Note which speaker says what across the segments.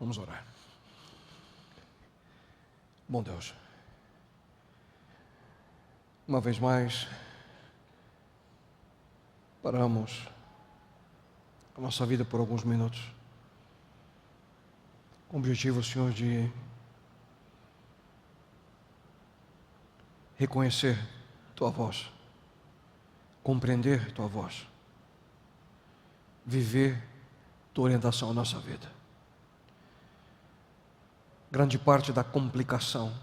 Speaker 1: Vamos orar. Bom Deus, uma vez mais, paramos a nossa vida por alguns minutos, com o objetivo, Senhor, de reconhecer Tua voz, compreender Tua voz, viver Tua orientação à nossa vida. Grande parte da complicação,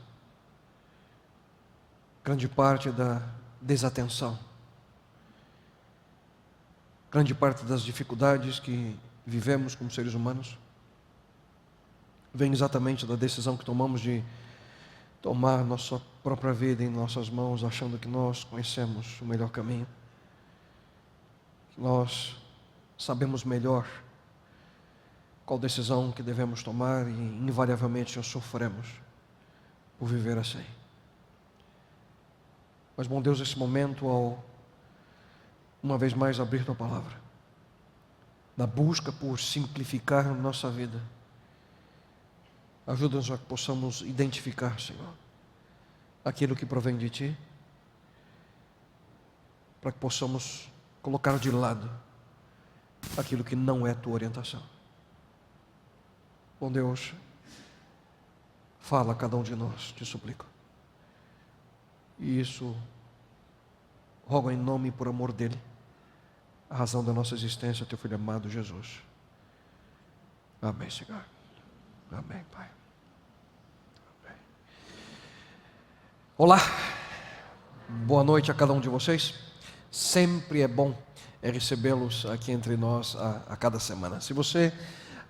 Speaker 1: grande parte da desatenção, grande parte das dificuldades que vivemos como seres humanos, vem exatamente da decisão que tomamos de tomar nossa própria vida em nossas mãos, achando que nós conhecemos o melhor caminho, que nós sabemos melhor qual decisão que devemos tomar e invariavelmente nós sofremos por viver assim. Mas, bom Deus, esse momento, ao uma vez mais abrir Tua palavra, na busca por simplificar nossa vida, ajuda-nos a que possamos identificar, Senhor, aquilo que provém de Ti, para que possamos colocar de lado aquilo que não é Tua orientação. Bom Deus, fala a cada um de nós, te suplico. E isso, rogo em nome e por amor dEle, a razão da nossa existência, Teu Filho amado Jesus. Amém, Senhor. Amém, Pai. Amém. Olá, boa noite a cada um de vocês. Sempre é bom recebê-los aqui entre nós a cada semana. Se você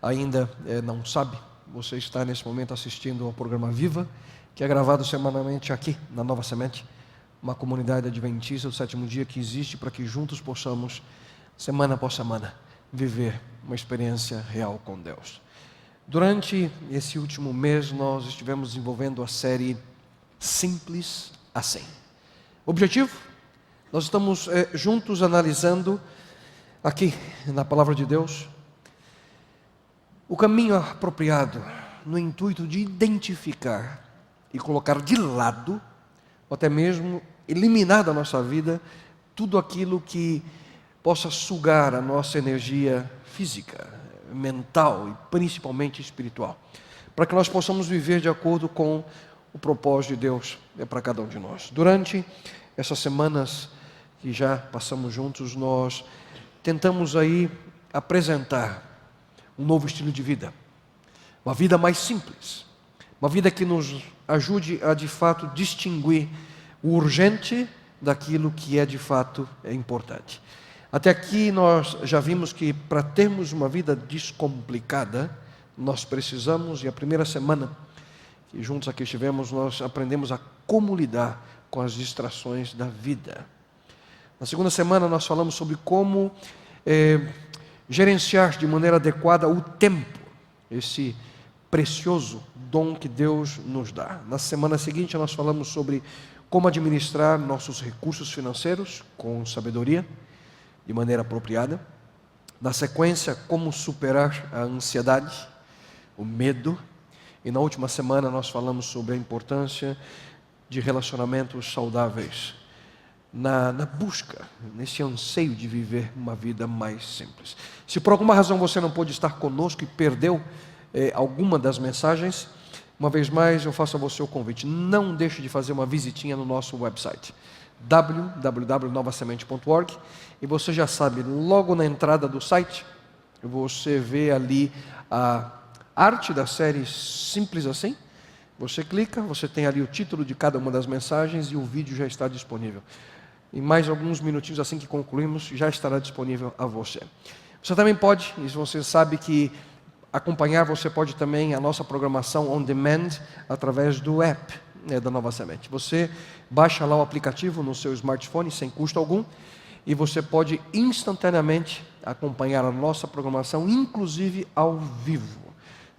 Speaker 1: ainda não sabe, você está nesse momento assistindo ao programa Viva, que é gravado semanalmente aqui na Nova Semente, uma comunidade adventista do sétimo dia que existe para que juntos possamos, semana após semana, viver uma experiência real com Deus. Durante esse último mês, nós estivemos desenvolvendo a série Simples Assim. Objetivo? Nós estamos juntos analisando aqui na Palavra de Deus o caminho apropriado no intuito de identificar e colocar de lado, ou até mesmo eliminar da nossa vida, tudo aquilo que possa sugar a nossa energia física, mental e principalmente espiritual, para que nós possamos viver de acordo com o propósito de Deus para cada um de nós. Durante essas semanas que já passamos juntos, nós tentamos aí apresentar um novo estilo de vida, uma vida mais simples, uma vida que nos ajude a de fato distinguir o urgente daquilo que é de fato importante. Até aqui nós já vimos que para termos uma vida descomplicada, nós precisamos, e a primeira semana que juntos aqui estivemos, nós aprendemos a como lidar com as distrações da vida. Na segunda semana nós falamos sobre como gerenciar de maneira adequada o tempo, esse precioso dom que Deus nos dá. Na semana seguinte nós falamos sobre como administrar nossos recursos financeiros com sabedoria, de maneira apropriada. Na sequência, como superar a ansiedade, o medo. E na última semana nós falamos sobre a importância de relacionamentos saudáveis, na busca, nesse anseio de viver uma vida mais simples. Se por alguma razão você não pôde estar conosco e perdeu alguma das mensagens, uma vez mais eu faço a você o convite, não deixe de fazer uma visitinha no nosso website, www.novasemente.org, e você já sabe, logo na entrada do site, você vê ali a arte da série Simples Assim. Você clica, você tem ali o título de cada uma das mensagens e o vídeo já está disponível. Em mais alguns minutinhos, assim que concluímos, já estará disponível a você. Você também pode, e você sabe que acompanhar, você pode também a nossa programação on demand através do app da Nova Semente. Você baixa lá o aplicativo no seu smartphone sem custo algum e você pode instantaneamente acompanhar a nossa programação, inclusive ao vivo.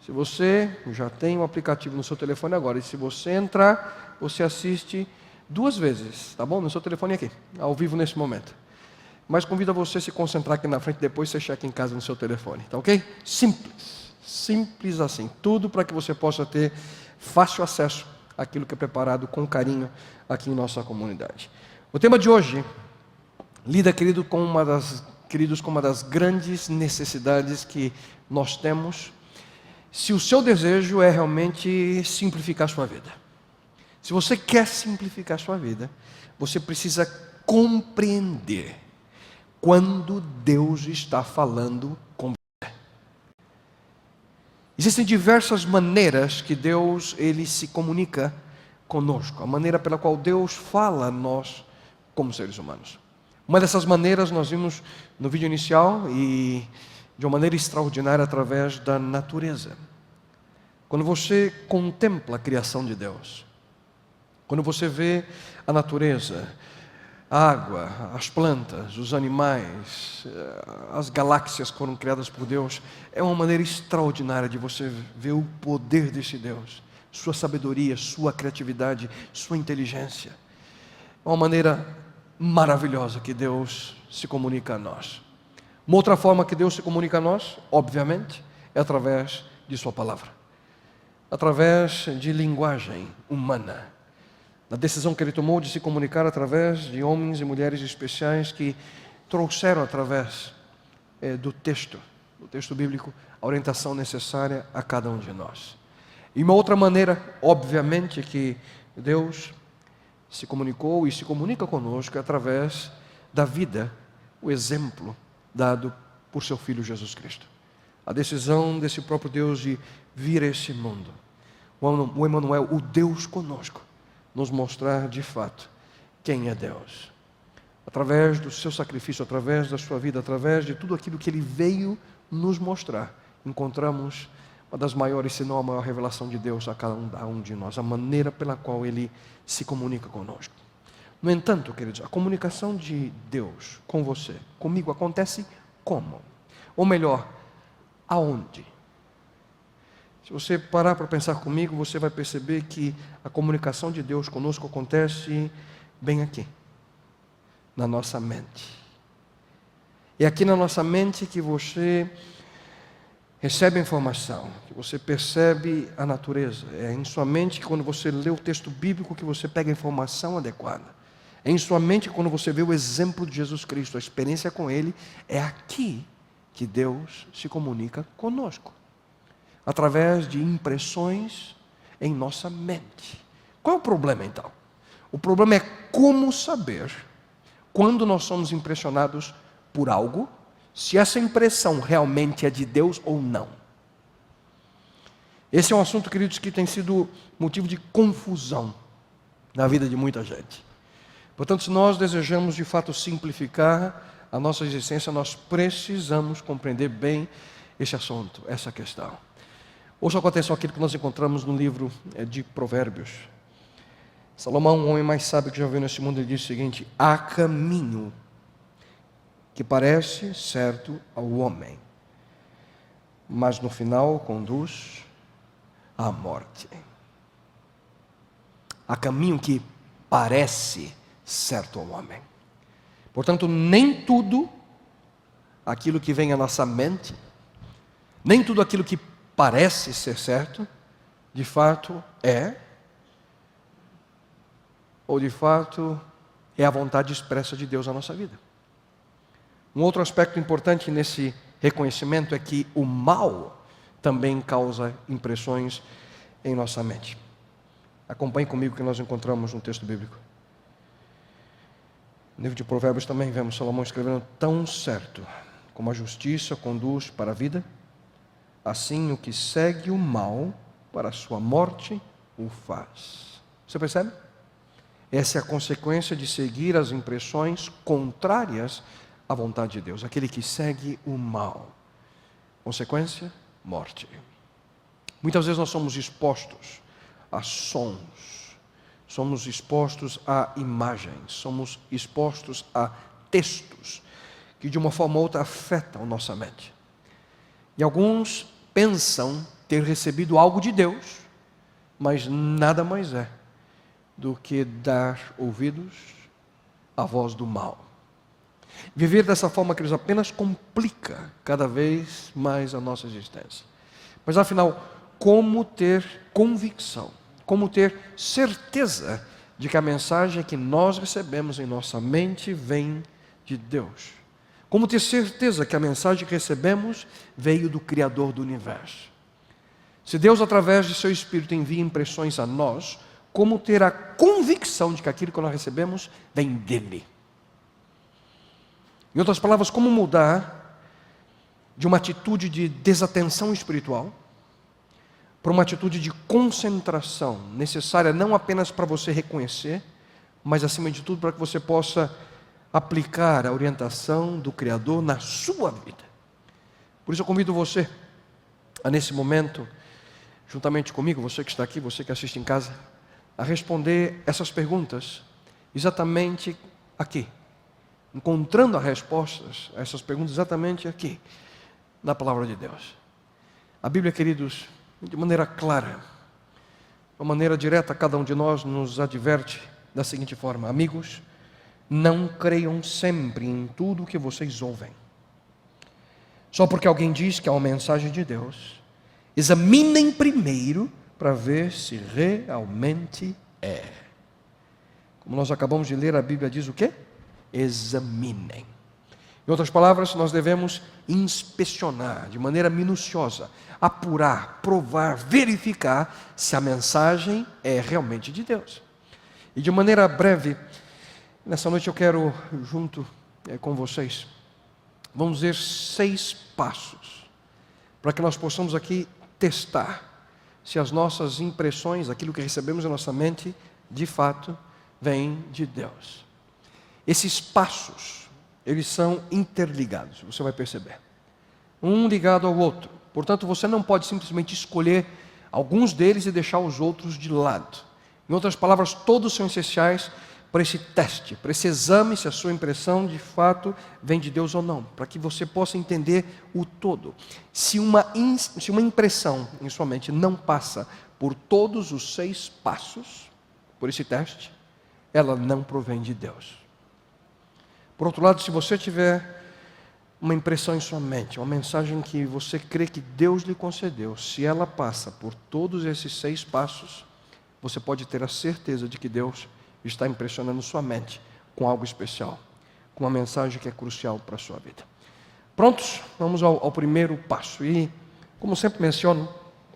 Speaker 1: Se você já tem o aplicativo no seu telefone agora, e se você entrar, você assiste 2 vezes, tá bom? No seu telefone aqui, ao vivo nesse momento. Mas convido a você a se concentrar aqui na frente, depois você checa em casa no seu telefone, tá ok? Simples. Simples assim. Tudo para que você possa ter fácil acesso àquilo que é preparado com carinho aqui em nossa comunidade. O tema de hoje lida, queridos, com uma das grandes necessidades que nós temos, se o seu desejo é realmente simplificar a sua vida. Se você quer simplificar a sua vida, você precisa compreender quando Deus está falando com você. Existem diversas maneiras que Deus ele se comunica conosco, a maneira pela qual Deus fala a nós como seres humanos. Uma dessas maneiras nós vimos no vídeo inicial e de uma maneira extraordinária através da natureza. Quando você contempla a criação de Deus, quando você vê a natureza, a água, as plantas, os animais, as galáxias que foram criadas por Deus, é uma maneira extraordinária de você ver o poder desse Deus, sua sabedoria, sua criatividade, sua inteligência. É uma maneira maravilhosa que Deus se comunica a nós. Uma outra forma que Deus se comunica a nós, obviamente, é através de sua palavra, através de linguagem humana. Na decisão que ele tomou de se comunicar através de homens e mulheres especiais que trouxeram através do texto bíblico, a orientação necessária a cada um de nós. E uma outra maneira, obviamente, que Deus se comunicou e se comunica conosco é através da vida, o exemplo dado por seu Filho Jesus Cristo. A decisão desse próprio Deus de vir a esse mundo, o Emmanuel, o Deus conosco, nos mostrar de fato quem é Deus. Através do seu sacrifício, através da sua vida, através de tudo aquilo que Ele veio nos mostrar, encontramos uma das maiores, se não a maior revelação de Deus a cada um de nós, a maneira pela qual Ele se comunica conosco. No entanto, queridos, a comunicação de Deus com você, comigo, acontece como? Ou melhor, aonde? Se você parar para pensar comigo, você vai perceber que a comunicação de Deus conosco acontece bem aqui, na nossa mente. É aqui na nossa mente que você recebe a informação, que você percebe a natureza. É em sua mente que quando você lê o texto bíblico que você pega a informação adequada. É em sua mente que quando você vê o exemplo de Jesus Cristo, a experiência com Ele, é aqui que Deus se comunica conosco. Através de impressões em nossa mente. Qual é o problema então? O problema é como saber quando nós somos impressionados por algo, se essa impressão realmente é de Deus ou não. Esse é um assunto, queridos, que tem sido motivo de confusão na vida de muita gente. Portanto, se nós desejamos de fato simplificar a nossa existência, nós precisamos compreender bem esse assunto, essa questão. Ouça com atenção aquilo que nós encontramos no livro de Provérbios. Salomão, um homem mais sábio que já veio nesse mundo, ele diz o seguinte: há caminho que parece certo ao homem, mas no final conduz à morte. Há caminho que parece certo ao homem. Portanto, nem tudo aquilo que vem à nossa mente, nem tudo aquilo que parece ser certo, de fato é, ou de fato é a vontade expressa de Deus na nossa vida. Um outro aspecto importante nesse reconhecimento é que o mal também causa impressões em nossa mente. Acompanhe comigo o que nós encontramos no texto bíblico. No livro de Provérbios também vemos Salomão escrevendo: tão certo como a justiça conduz para a vida, assim o que segue o mal para a sua morte o faz. Você percebe? Essa é a consequência de seguir as impressões contrárias à vontade de Deus. Aquele que segue o mal. Consequência? Morte. Muitas vezes nós somos expostos a sons, somos expostos a imagens, somos expostos a textos que de uma forma ou outra afetam nossa mente. E alguns pensam ter recebido algo de Deus, mas nada mais é do que dar ouvidos à voz do mal. Viver dessa forma, queridos, apenas complica cada vez mais a nossa existência. Mas afinal, como ter convicção, como ter certeza de que a mensagem que nós recebemos em nossa mente vem de Deus? Como ter certeza que a mensagem que recebemos veio do Criador do Universo? Se Deus, através de seu Espírito, envia impressões a nós, como ter a convicção de que aquilo que nós recebemos vem dele? Em outras palavras, como mudar de uma atitude de desatenção espiritual para uma atitude de concentração, necessária não apenas para você reconhecer, mas acima de tudo para que você possa aplicar a orientação do Criador na sua vida. Por isso eu convido você a, nesse momento, juntamente comigo, você que está aqui, você que assiste em casa, a responder essas perguntas exatamente aqui, encontrando as respostas a essas perguntas exatamente aqui, na Palavra de Deus. A Bíblia, queridos, de maneira clara, de uma maneira direta, cada um de nós nos adverte da seguinte forma: amigos, não creiam sempre em tudo o que vocês ouvem. Só porque alguém diz que é uma mensagem de Deus, examinem primeiro para ver se realmente é. Como nós acabamos de ler, a Bíblia diz o quê? Examinem. Em outras palavras, nós devemos inspecionar de maneira minuciosa, apurar, provar, verificar se a mensagem é realmente de Deus. E de maneira breve, nessa noite eu quero, junto com vocês, vamos ver 6 passos para que nós possamos aqui testar se as nossas impressões, aquilo que recebemos em nossa mente, de fato, vem de Deus. Esses passos, eles são interligados, você vai perceber. Um ligado ao outro. Portanto, você não pode simplesmente escolher alguns deles e deixar os outros de lado. Em outras palavras, todos são essenciais para esse teste, para esse exame, se a sua impressão de fato vem de Deus ou não, para que você possa entender o todo. Se uma impressão em sua mente não passa por todos os 6 passos, por esse teste, ela não provém de Deus. Por outro lado, se você tiver uma impressão em sua mente, uma mensagem que você crê que Deus lhe concedeu, se ela passa por todos esses 6 passos, você pode ter a certeza de que Deus está impressionando sua mente com algo especial, com uma mensagem que é crucial para a sua vida. Prontos? Vamos ao primeiro passo. E, como sempre menciono,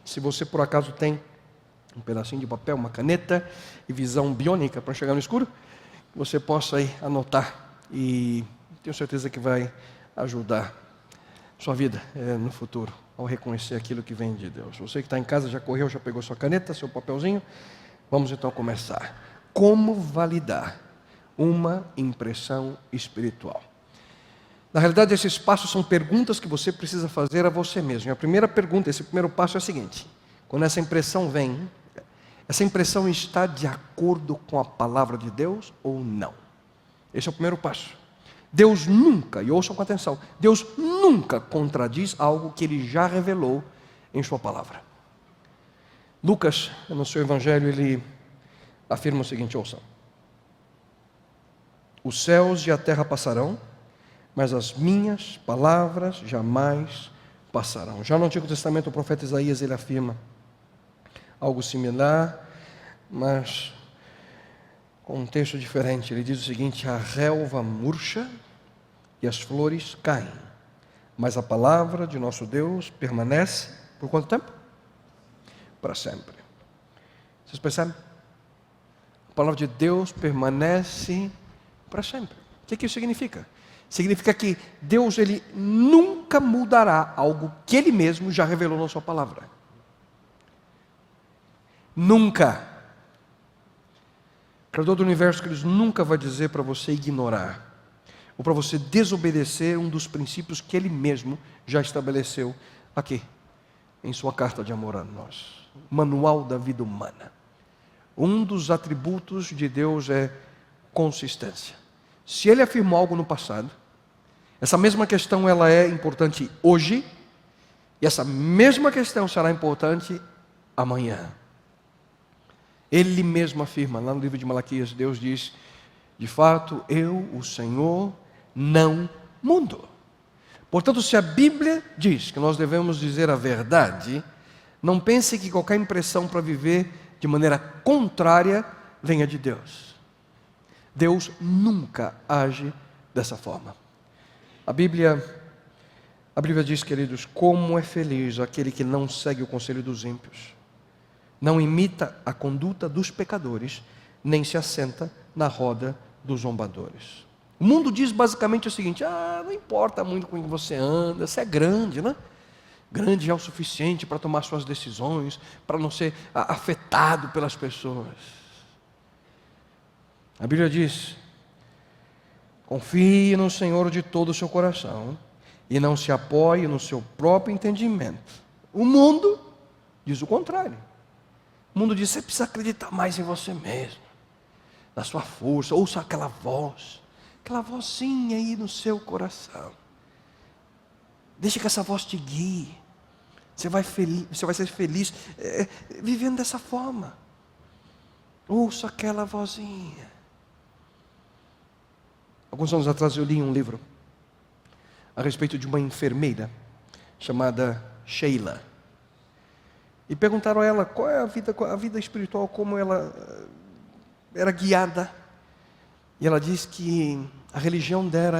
Speaker 1: se você por acaso tem um pedacinho de papel, uma caneta e visão biônica para chegar no escuro, você possa aí anotar, e tenho certeza que vai ajudar sua vida no futuro, ao reconhecer aquilo que vem de Deus. Você que está em casa já correu, já pegou sua caneta, seu papelzinho. Vamos então começar. Como validar uma impressão espiritual? Na realidade, esses passos são perguntas que você precisa fazer a você mesmo. E a primeira pergunta, esse primeiro passo é o seguinte: quando essa impressão vem, essa impressão está de acordo com a palavra de Deus ou não? Esse é o primeiro passo. Deus nunca, e ouçam com atenção, Deus nunca contradiz algo que Ele já revelou em sua palavra. Lucas, no seu evangelho, ele afirma o seguinte, ouçam: os céus e a terra passarão, mas as minhas palavras jamais passarão. Já no Antigo Testamento, o profeta Isaías, ele afirma algo similar, mas com um texto diferente. Ele diz o seguinte: a relva murcha e as flores caem, mas a palavra de nosso Deus permanece por quanto tempo? Para sempre. Vocês percebem? A palavra de Deus permanece para sempre. O que isso significa? Significa que Deus, Ele nunca mudará algo que Ele mesmo já revelou na sua palavra. Nunca. O Criador do Universo, que Ele nunca vai dizer para você ignorar, ou para você desobedecer um dos princípios que Ele mesmo já estabeleceu aqui, em sua carta de amor a nós. Manual da vida humana. Um dos atributos de Deus é consistência. Se Ele afirmou algo no passado, essa mesma questão ela é importante hoje, e essa mesma questão será importante amanhã. Ele mesmo afirma, lá no livro de Malaquias, Deus diz: de fato, eu, o Senhor, não mudo. Portanto, se a Bíblia diz que nós devemos dizer a verdade, Não pense que qualquer impressão para viver de maneira contrária venha de Deus. Deus nunca age dessa forma. A Bíblia diz, queridos, como é feliz aquele que não segue o conselho dos ímpios, não imita a conduta dos pecadores, nem se assenta na roda dos zombadores. O mundo diz basicamente o seguinte: não importa muito com quem você anda, você é grande, né? Grande é o suficiente para tomar suas decisões, para não ser afetado pelas pessoas. A Bíblia diz: confie no Senhor de todo o seu coração e não se apoie no seu próprio entendimento. O mundo diz o contrário. O mundo diz: você precisa acreditar mais em você mesmo, na sua força. Ouça aquela vozinha aí no seu coração. Deixa que essa voz te guie. Você vai ser feliz vivendo dessa forma. Ouça aquela vozinha. Alguns anos atrás eu li um livro a respeito de uma enfermeira chamada Sheila. E perguntaram a ela qual é a vida espiritual, como ela era guiada. E ela disse que a religião dela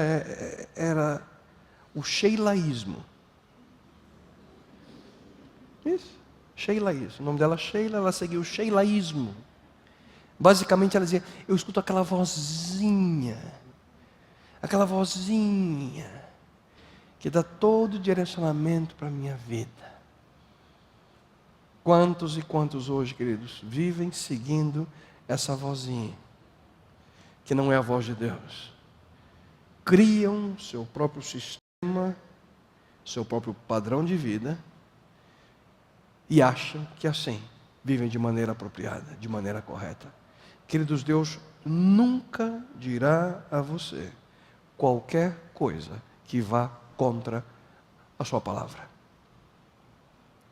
Speaker 1: era o sheilaísmo. Isso, sheilaísmo. O nome dela é Sheila, ela seguiu o sheilaísmo. Basicamente ela dizia: eu escuto aquela vozinha que dá todo o direcionamento para a minha vida. Quantos e quantos hoje, queridos, vivem seguindo essa vozinha, que não é a voz de Deus? Criam seu próprio sistema, seu próprio padrão de vida, e acham que assim vivem de maneira apropriada, de maneira correta. Queridos, Deus nunca dirá a você qualquer coisa que vá contra a sua palavra.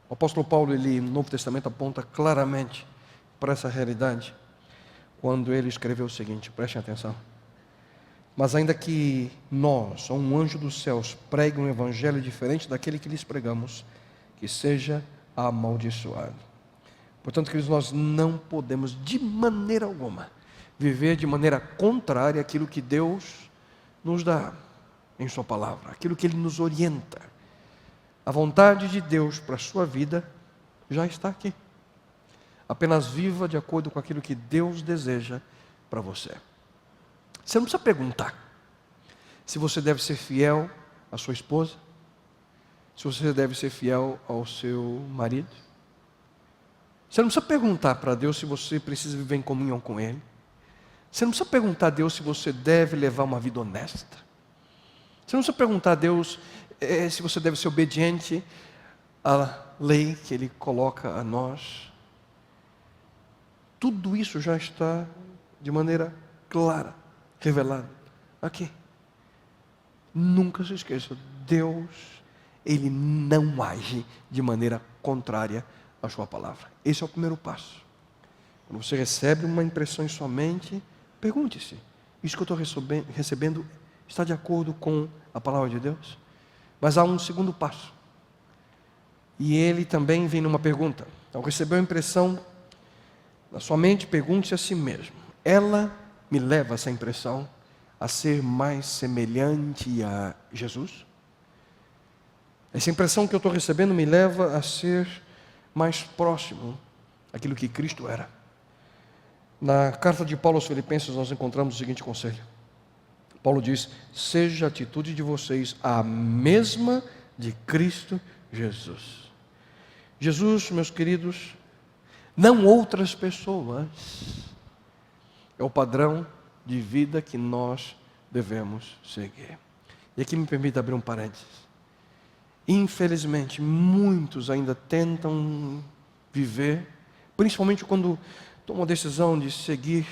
Speaker 1: O apóstolo Paulo, ele no Novo Testamento aponta claramente para essa realidade quando ele escreveu o seguinte, prestem atenção: mas ainda que nós, ou um anjo dos céus, pregue um evangelho diferente daquele que lhes pregamos, que seja amaldiçoado. Portanto, queridos, nós não podemos de maneira alguma viver de maneira contrária àquilo que Deus nos dá em sua palavra, aquilo que Ele nos orienta. A vontade de Deus para a sua vida já está aqui. Apenas viva de acordo com aquilo que Deus deseja para você. Você não precisa perguntar se você deve ser fiel à sua esposa, se você deve ser fiel ao seu marido. Você não precisa perguntar para Deus se você precisa viver em comunhão com Ele. Você não precisa perguntar a Deus se você deve levar uma vida honesta. Você não precisa perguntar a Deus se você deve ser obediente à lei que Ele coloca a nós. Tudo isso já está de maneira clara, revelado aqui. Nunca se esqueça, Deus, Ele não age de maneira contrária à sua palavra. Esse é o primeiro passo. Quando você recebe uma impressão em sua mente, pergunte-se: isso que eu estou recebendo está de acordo com a palavra de Deus? Mas há um segundo passo. E ele também vem numa pergunta. Ao receber a impressão na sua mente, pergunte-se a si mesmo: ela me leva, essa impressão, a ser mais semelhante a Jesus? Essa impressão que eu estou recebendo me leva a ser mais próximo daquilo que Cristo era? Na carta de Paulo aos Filipenses nós encontramos o seguinte conselho. Paulo diz: seja a atitude de vocês a mesma de Cristo Jesus. Jesus, meus queridos, não outras pessoas, é o padrão de vida que nós devemos seguir. E aqui me permita abrir um parênteses. Infelizmente, muitos ainda tentam viver, principalmente quando tomam a decisão de seguir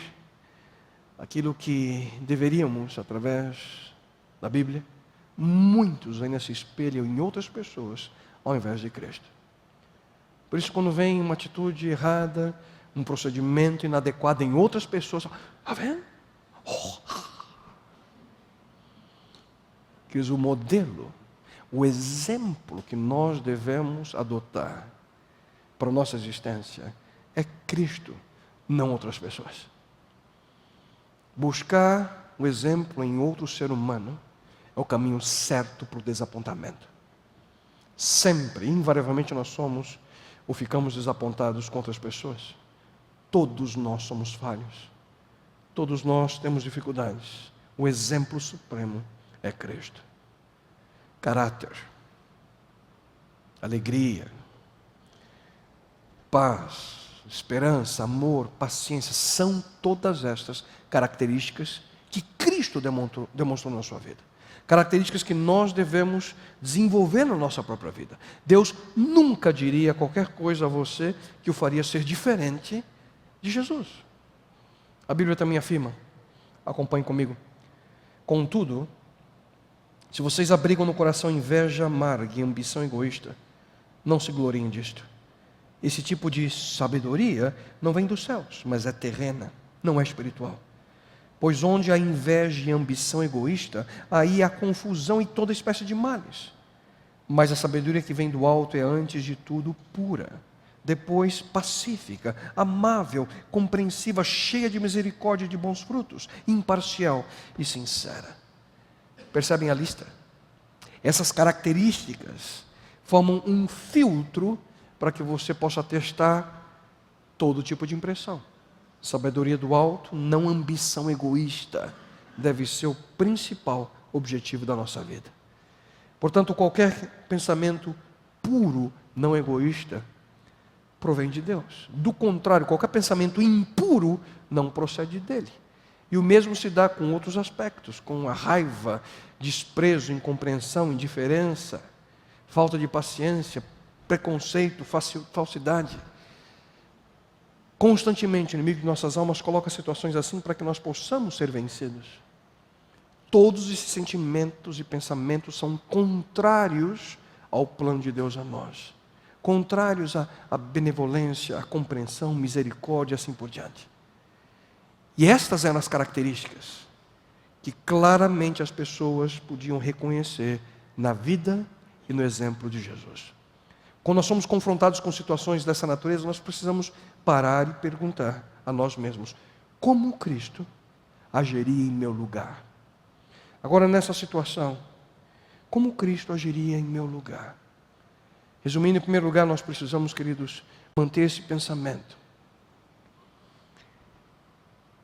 Speaker 1: aquilo que deveríamos através da Bíblia. Muitos ainda se espelham em outras pessoas ao invés de Cristo. Por isso, quando vem uma atitude errada, um procedimento inadequado em outras pessoas, está vendo? Que o modelo, o exemplo que nós devemos adotar para a nossa existência é Cristo, não outras pessoas. Buscar o exemplo em outro ser humano é o caminho certo para o desapontamento. Sempre, invariavelmente, nós somos ou ficamos desapontados com outras pessoas. Todos nós somos falhos. Todos nós temos dificuldades. O exemplo supremo é Cristo. Caráter, alegria, paz, esperança, amor, paciência, são todas estas características que Cristo demonstrou na sua vida. Características que nós devemos desenvolver na nossa própria vida. Deus nunca diria qualquer coisa a você que o faria ser diferente de Jesus. A Bíblia também afirma, acompanhe comigo: contudo, se vocês abrigam no coração inveja amarga e ambição egoísta, não se gloriem disto. Esse tipo de sabedoria não vem dos céus, mas é terrena, não é espiritual. Pois onde há inveja e ambição egoísta, aí há confusão e toda espécie de males. Mas a sabedoria que vem do alto é, antes de tudo, pura, depois pacífica, amável, compreensiva, cheia de misericórdia e de bons frutos, imparcial e sincera. Percebem a lista? Essas características formam um filtro para que você possa testar todo tipo de impressão. Sabedoria do alto, não ambição egoísta, deve ser o principal objetivo da nossa vida. Portanto, qualquer pensamento puro, não egoísta, provém de Deus. Do contrário, qualquer pensamento impuro não procede dele. E o mesmo se dá com outros aspectos, com a raiva, desprezo, incompreensão, indiferença, falta de paciência, preconceito, falsidade. Constantemente o inimigo de nossas almas coloca situações assim para que nós possamos ser vencidos. Todos esses sentimentos e pensamentos são contrários ao plano de Deus a nós. Contrários à benevolência, à compreensão, misericórdia, assim por diante. E estas eram as características que claramente as pessoas podiam reconhecer na vida e no exemplo de Jesus. Quando nós somos confrontados com situações dessa natureza, nós precisamos parar e perguntar a nós mesmos: como Cristo agiria em meu lugar? Agora, nessa situação, como Cristo agiria em meu lugar? Resumindo, em primeiro lugar, nós precisamos, queridos, manter esse pensamento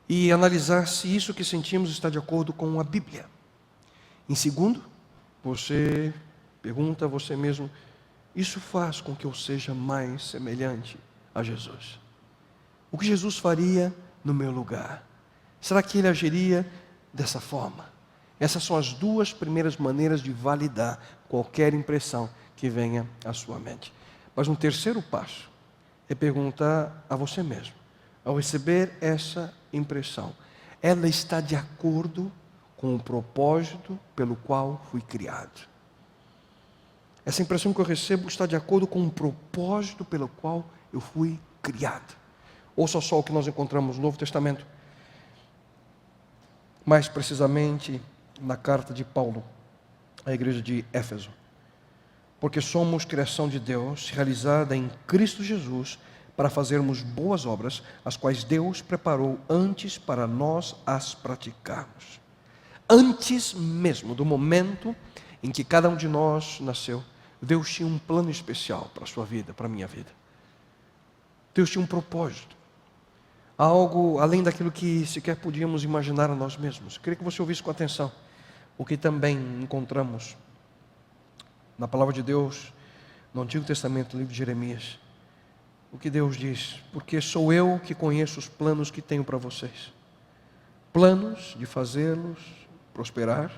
Speaker 1: e analisar se isso que sentimos está de acordo com a Bíblia. Em segundo, você pergunta a você mesmo: isso faz com que eu seja mais semelhante a Jesus? O que Jesus faria no meu lugar? Será que ele agiria dessa forma? Essas são as duas primeiras maneiras de validar qualquer impressão que venha à sua mente. Mas um terceiro passo é perguntar a você mesmo: ao receber essa impressão, ela está de acordo com o propósito pelo qual fui criado? Essa impressão que eu recebo está de acordo com o propósito pelo qual eu fui criado? Ouça só o que nós encontramos no Novo Testamento, mais precisamente na carta de Paulo à igreja de Éfeso. Porque somos criação de Deus, realizada em Cristo Jesus, para fazermos boas obras, as quais Deus preparou antes para nós as praticarmos. Antes mesmo do momento em que cada um de nós nasceu, Deus tinha um plano especial para a sua vida, para a minha vida. Deus tinha um propósito, algo além daquilo que sequer podíamos imaginar a nós mesmos. Eu queria que você ouvisse com atenção o que também encontramos na palavra de Deus, no Antigo Testamento, no livro de Jeremias. O que Deus diz: porque sou eu que conheço os planos que tenho para vocês, planos de fazê-los prosperar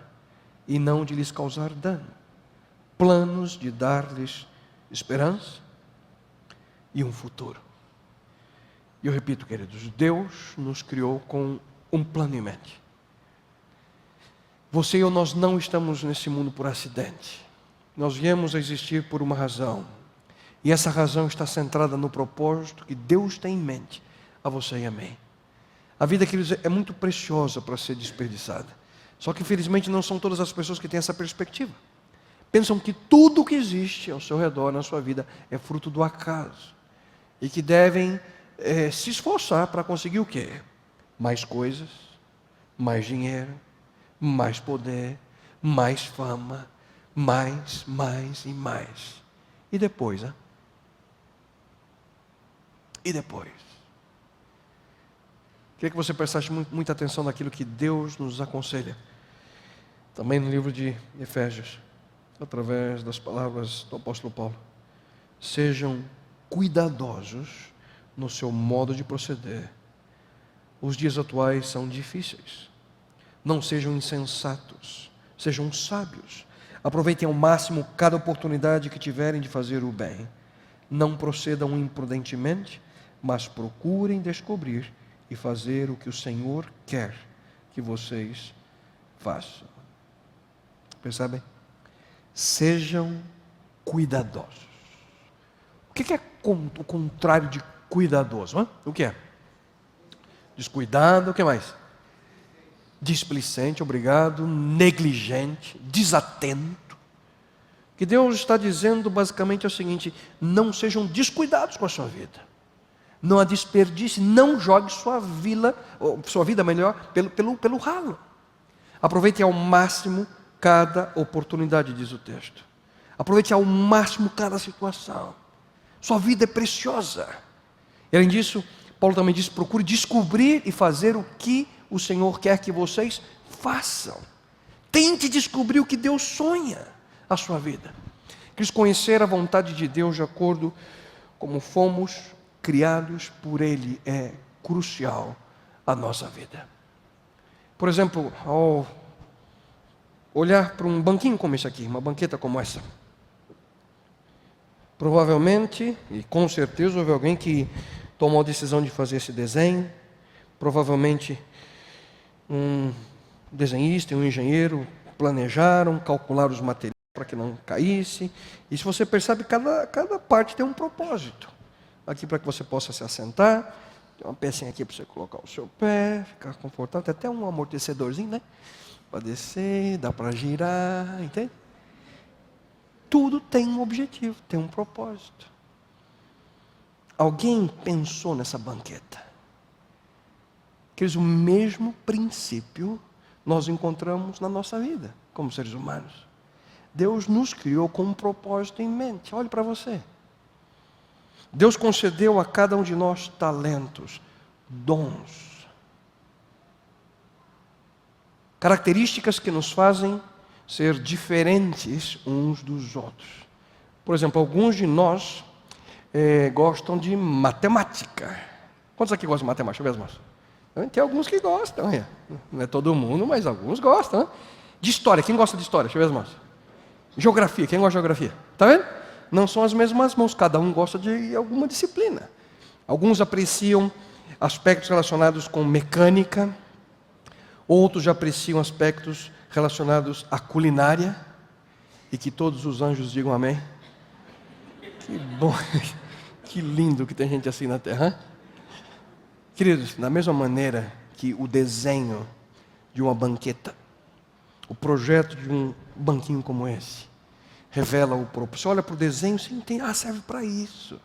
Speaker 1: e não de lhes causar dano, planos de dar-lhes esperança e um futuro. E eu repito, queridos, Deus nos criou com um plano em mente. Você e eu, nós não estamos nesse mundo por acidente. Nós viemos a existir por uma razão. E essa razão está centrada no propósito que Deus tem em mente a você e a mim. A vida, queridos, é muito preciosa para ser desperdiçada. Só que, infelizmente, não são todas as pessoas que têm essa perspectiva. Pensam que tudo que existe ao seu redor, na sua vida, é fruto do acaso. e que devem se esforçar para conseguir o quê? Mais coisas, mais dinheiro, mais poder, mais fama, mais e mais. E depois, hein? E depois? Queria que você prestasse muita atenção naquilo que Deus nos aconselha. Também no livro de Efésios, através das palavras do apóstolo Paulo. Sejam cuidadosos no seu modo de proceder. Os dias atuais são difíceis. Não sejam insensatos, sejam sábios. Aproveitem ao máximo cada oportunidade que tiverem de fazer o bem. Não procedam imprudentemente, mas procurem descobrir e fazer o que o Senhor quer que vocês façam. Percebem? Sejam cuidadosos. O que é o contrário de cuidadoso? Hein? O que é? Descuidado, o que mais? Displicente, obrigado, negligente, desatento. O que Deus está dizendo basicamente é o seguinte: não sejam descuidados com a sua vida. Não a desperdice, não jogue sua vida melhor, pelo ralo. Aproveite ao máximo cada oportunidade, diz o texto. Aproveite ao máximo cada situação. Sua vida é preciosa. E além disso, Paulo também diz: procure descobrir e fazer o que o Senhor quer que vocês façam. Tente descobrir o que Deus sonha a sua vida. Quis conhecer a vontade de Deus de acordo como fomos criados por Ele é crucial à nossa vida. Por exemplo, ao olhar para um banquinho como esse aqui, uma banqueta como essa, provavelmente, e com certeza, houve alguém que tomou a decisão de fazer esse desenho. Provavelmente um desenhista e um engenheiro planejaram, calcularam os materiais para que não caísse. E se você percebe, cada parte tem um propósito. Aqui para que você possa se assentar, tem uma pecinha aqui para você colocar o seu pé, ficar confortável, tem até um amortecedorzinho, né? Para descer, dá para girar, entende? Tudo tem um objetivo, tem um propósito. Alguém pensou nessa banqueta. Queridos, o mesmo princípio nós encontramos na nossa vida, como seres humanos. Deus nos criou com um propósito em mente. Olhe para você. Deus concedeu a cada um de nós talentos, dons, características que nos fazem ser diferentes uns dos outros. Por exemplo, alguns de nós gostam de matemática. Quantos aqui gostam de matemática? Deixa eu ver as mãos. Tem alguns que gostam. Não é todo mundo, mas alguns gostam. De história, quem gosta de história? Deixa eu ver as mãos. Geografia, quem gosta de geografia? Está vendo? Não são as mesmas mãos, cada um gosta de alguma disciplina. Alguns apreciam aspectos relacionados com mecânica, outros já apreciam aspectos relacionados à culinária, e que todos os anjos digam amém. Que bom, que lindo que tem gente assim na terra. Hein? Queridos, da mesma maneira que o desenho de uma banqueta, o projeto de um banquinho como esse, revela o propósito. Você olha para o desenho, você entende, serve para isso.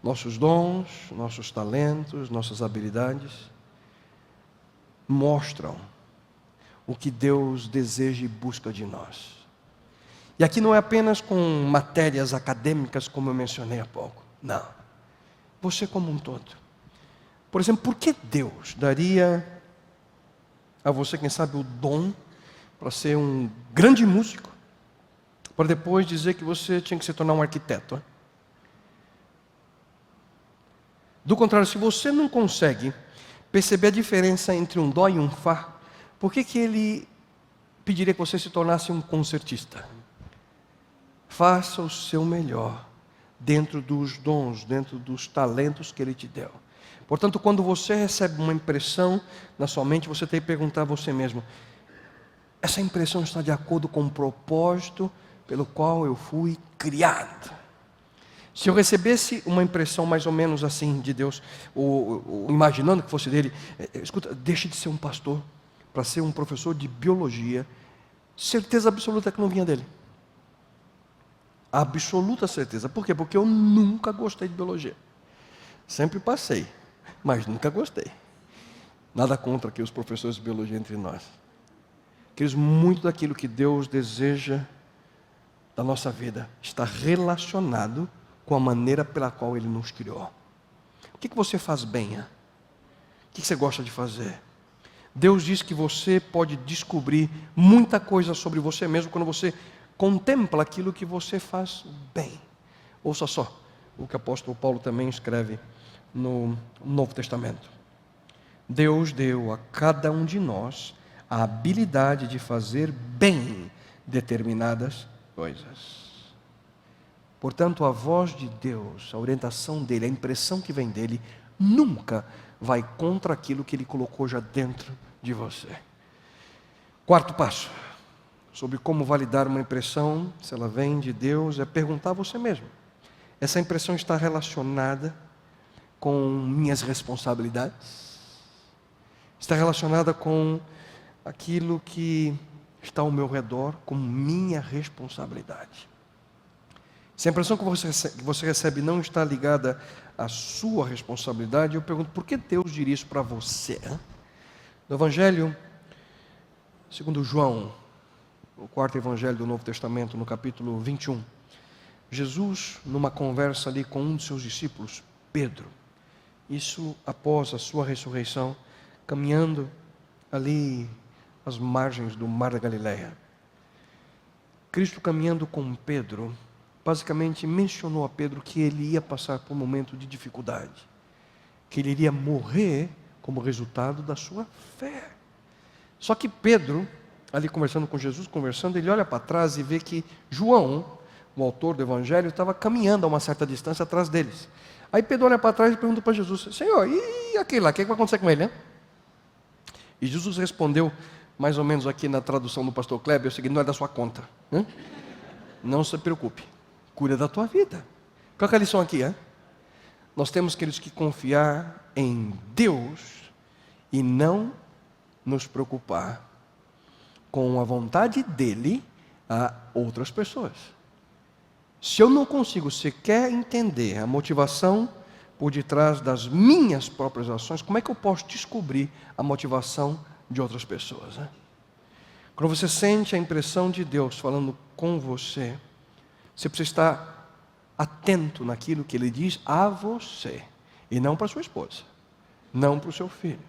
Speaker 1: Nossos dons, nossos talentos, nossas habilidades mostram o que Deus deseja e busca de nós. E aqui não é apenas com matérias acadêmicas, como eu mencionei há pouco. Não. Você como um todo. Por exemplo, por que Deus daria a você, quem sabe, o dom para ser um grande músico, para depois dizer que você tinha que se tornar um arquiteto? Do contrário, se você não consegue perceber a diferença entre um dó e um fá, por que Ele pediria que você se tornasse um concertista? Faça o seu melhor dentro dos dons, dentro dos talentos que Ele te deu. Portanto, quando você recebe uma impressão na sua mente, você tem que perguntar a você mesmo: essa impressão está de acordo com o propósito pelo qual eu fui criado? Se eu recebesse uma impressão mais ou menos assim de Deus, ou imaginando que fosse dele, escuta, deixe de ser um pastor para ser um professor de biologia, certeza absoluta que não vinha dele. Absoluta certeza. Por quê? Porque eu nunca gostei de biologia. Sempre passei, mas nunca gostei. Nada contra aqui os professores de biologia entre nós. Queridos, muito daquilo que Deus deseja da nossa vida está relacionado com a maneira pela qual Ele nos criou. O que você faz bem? O que você gosta de fazer? Deus diz que você pode descobrir muita coisa sobre você mesmo quando você contempla aquilo que você faz bem. Ouça só o que o apóstolo Paulo também escreve no Novo Testamento. Deus deu a cada um de nós a habilidade de fazer bem determinadas coisas. Portanto, a voz de Deus, a orientação dele, a impressão que vem dele, nunca vai contra aquilo que ele colocou já dentro de você. Quarto passo, sobre como validar uma impressão, se ela vem de Deus, é perguntar a você mesmo: essa impressão está relacionada com minhas responsabilidades? Está relacionada com aquilo que está ao meu redor, com minha responsabilidade? Se a impressão que você recebe não está ligada à sua responsabilidade, eu pergunto: por que Deus diria isso para você? No Evangelho segundo João, o quarto Evangelho do Novo Testamento, no capítulo 21, Jesus, numa conversa ali com um de seus discípulos, Pedro, isso após a sua ressurreição, caminhando ali às margens do Mar da Galileia, Cristo caminhando com Pedro, basicamente mencionou a Pedro que ele ia passar por um momento de dificuldade, que ele iria morrer como resultado da sua fé. Só que Pedro, ali conversando com Jesus, ele olha para trás e vê que João, o autor do Evangelho, estava caminhando a uma certa distância atrás deles. Aí Pedro olha para trás e pergunta para Jesus: Senhor, e aquele lá, o que vai acontecer com ele, né? E Jesus respondeu, mais ou menos aqui na tradução do pastor Kleber, o seguinte: não é da sua conta, né? Não se preocupe, cuida da tua vida. Qual é a lição aqui? Nós temos, queridos, que confiar em Deus e não nos preocupar com a vontade dele a outras pessoas. Se eu não consigo sequer entender a motivação por detrás das minhas próprias ações, como é que eu posso descobrir a motivação de outras pessoas, né? Quando você sente a impressão de Deus falando com você, você precisa estar atento naquilo que Ele diz a você, e não para sua esposa, não para o seu filho.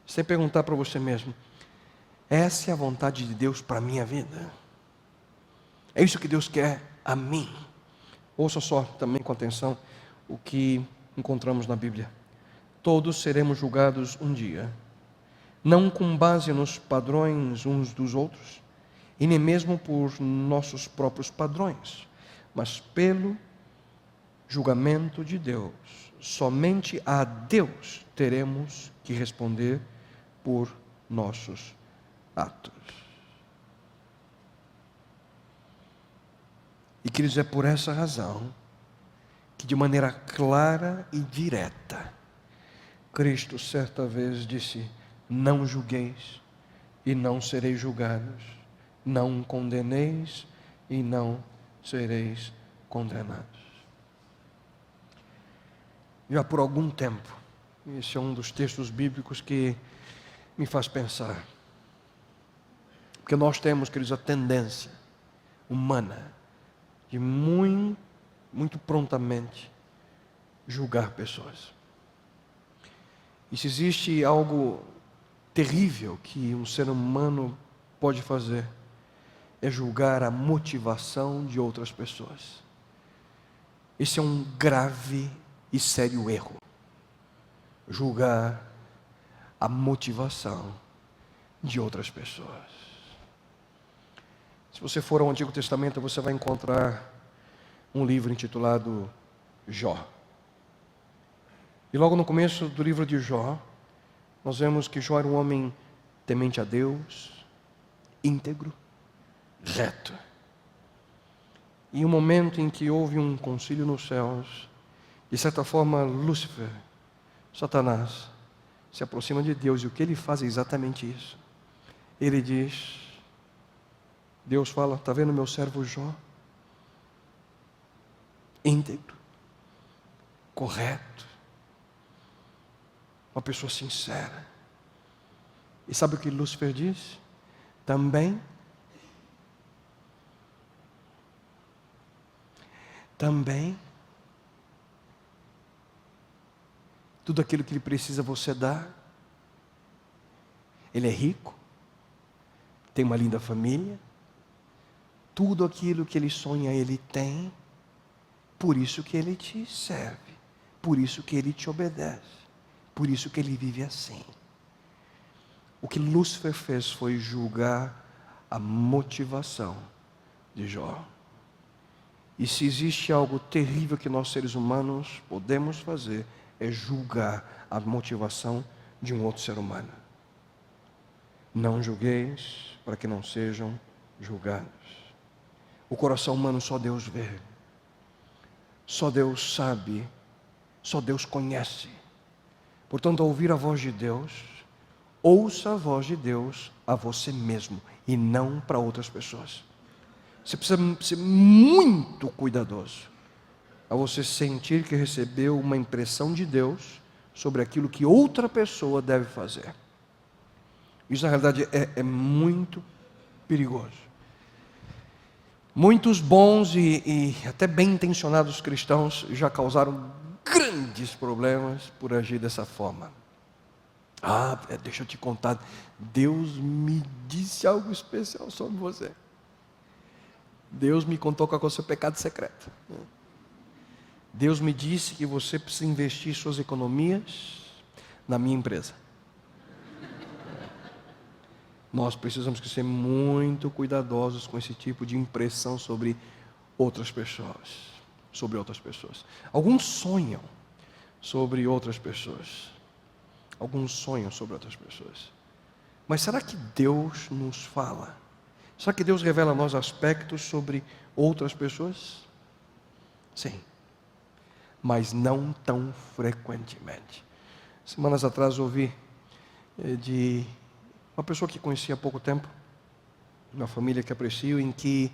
Speaker 1: Você perguntar para você mesmo: essa é a vontade de Deus para a minha vida? É isso que Deus quer a mim? Ouça só também com atenção o que encontramos na Bíblia. Todos seremos julgados um dia, não com base nos padrões uns dos outros, e nem mesmo por nossos próprios padrões, mas pelo julgamento de Deus. Somente a Deus teremos que responder por nossos atos. E queridos, é por essa razão que, de maneira clara e direta, Cristo certa vez disse: não julgueis e não sereis julgados, não condeneis e não sereis condenados. Já por algum tempo, esse é um dos textos bíblicos que me faz pensar, porque nós temos, queridos, a tendência humana de muito prontamente julgar pessoas. E se existe algo terrível que um ser humano pode fazer, é julgar a motivação de outras pessoas. Esse é um grave e sério erro. Julgar a motivação de outras pessoas. Se você for ao Antigo Testamento, você vai encontrar um livro intitulado Jó. E logo no começo do livro de Jó, nós vemos que Jó era um homem temente a Deus, íntegro, reto. E um momento em que houve um concílio nos céus, de certa forma, Lúcifer, Satanás, se aproxima de Deus, e o que ele faz é exatamente isso. Ele diz, Deus fala: está vendo meu servo Jó? Íntegro, correto, uma pessoa sincera. E sabe o que Lúcifer diz? Também tudo aquilo que ele precisa você dá. Ele é rico, tem uma linda família, tudo aquilo que ele sonha ele tem, por isso que ele te serve, por isso que ele te obedece, por isso que ele vive assim. O que Lúcifer fez foi julgar a motivação de Jó. E se existe algo terrível que nós seres humanos podemos fazer, é julgar a motivação de um outro ser humano. Não julgueis para que não sejam julgados. O coração humano só Deus vê, só Deus sabe, só Deus conhece. Portanto, ao ouvir a voz de Deus, ouça a voz de Deus a você mesmo e não para outras pessoas. Você precisa ser muito cuidadoso ao você sentir que recebeu uma impressão de Deus sobre aquilo que outra pessoa deve fazer. Isso na realidade é muito perigoso. Muitos bons e até bem intencionados cristãos já causaram grandes problemas por agir dessa forma. Deixa eu te contar, Deus me disse algo especial sobre você. Deus me contou qual é o seu pecado secreto. Deus me disse que você precisa investir suas economias na minha empresa. Nós precisamos ser muito cuidadosos com esse tipo de impressão sobre outras pessoas. Alguns sonham sobre outras pessoas. Mas será que Deus nos fala? Será que Deus revela a nós aspectos sobre outras pessoas? Sim, mas não tão frequentemente. Semanas atrás ouvi de uma pessoa que conheci há pouco tempo, uma família que aprecio, em que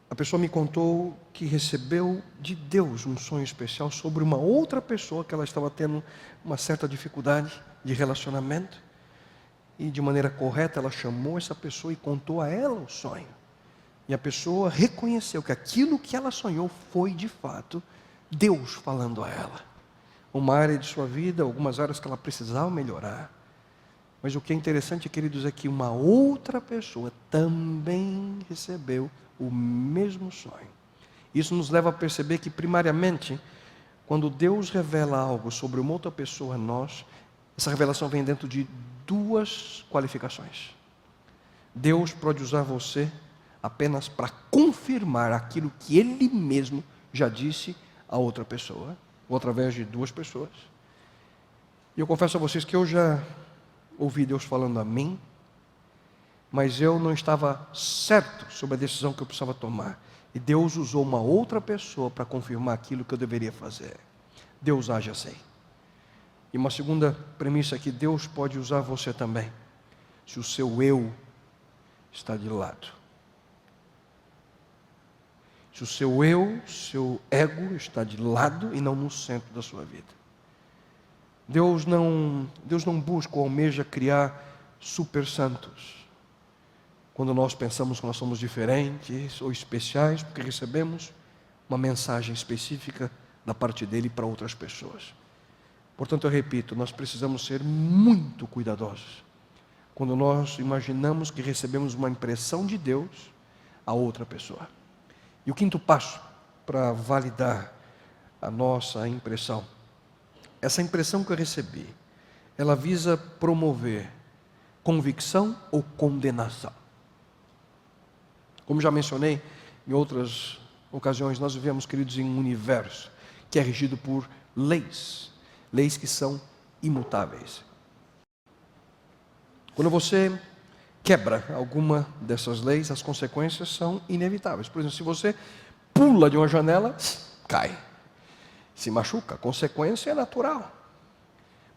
Speaker 1: a pessoa me contou que recebeu de Deus um sonho especial sobre uma outra pessoa que ela estava tendo uma certa dificuldade de relacionamento. E de maneira correta ela chamou essa pessoa e contou a ela o sonho. E a pessoa reconheceu que aquilo que ela sonhou foi de fato Deus falando a ela. Uma área de sua vida, algumas áreas que ela precisava melhorar. Mas o que é interessante, queridos, é que uma outra pessoa também recebeu o mesmo sonho. Isso nos leva a perceber que primariamente, quando Deus revela algo sobre uma outra pessoa a nós, essa revelação vem dentro de duas qualificações. Deus pode usar você apenas para confirmar aquilo que Ele mesmo já disse a outra pessoa, ou através de duas pessoas. E eu confesso a vocês que eu já ouvi Deus falando a mim, mas eu não estava certo sobre a decisão que eu precisava tomar. E Deus usou uma outra pessoa para confirmar aquilo que eu deveria fazer. Deus age assim. E uma segunda premissa é que Deus pode usar você também, se o seu eu está de lado. Se o seu eu, seu ego está de lado e não no centro da sua vida. Deus não busca ou almeja criar super santos. Quando nós pensamos que nós somos diferentes ou especiais, porque recebemos uma mensagem específica da parte dele para outras pessoas. Portanto, eu repito, nós precisamos ser muito cuidadosos quando nós imaginamos que recebemos uma impressão de Deus a outra pessoa. E o quinto passo para validar a nossa impressão, essa impressão que eu recebi, ela visa promover convicção ou condenação. Como já mencionei em outras ocasiões, nós vivemos, queridos, em um universo que é regido por leis que são imutáveis. Quando você quebra alguma dessas leis, as consequências são inevitáveis. Por exemplo, se você pula de uma janela, cai, se machuca, a consequência é natural.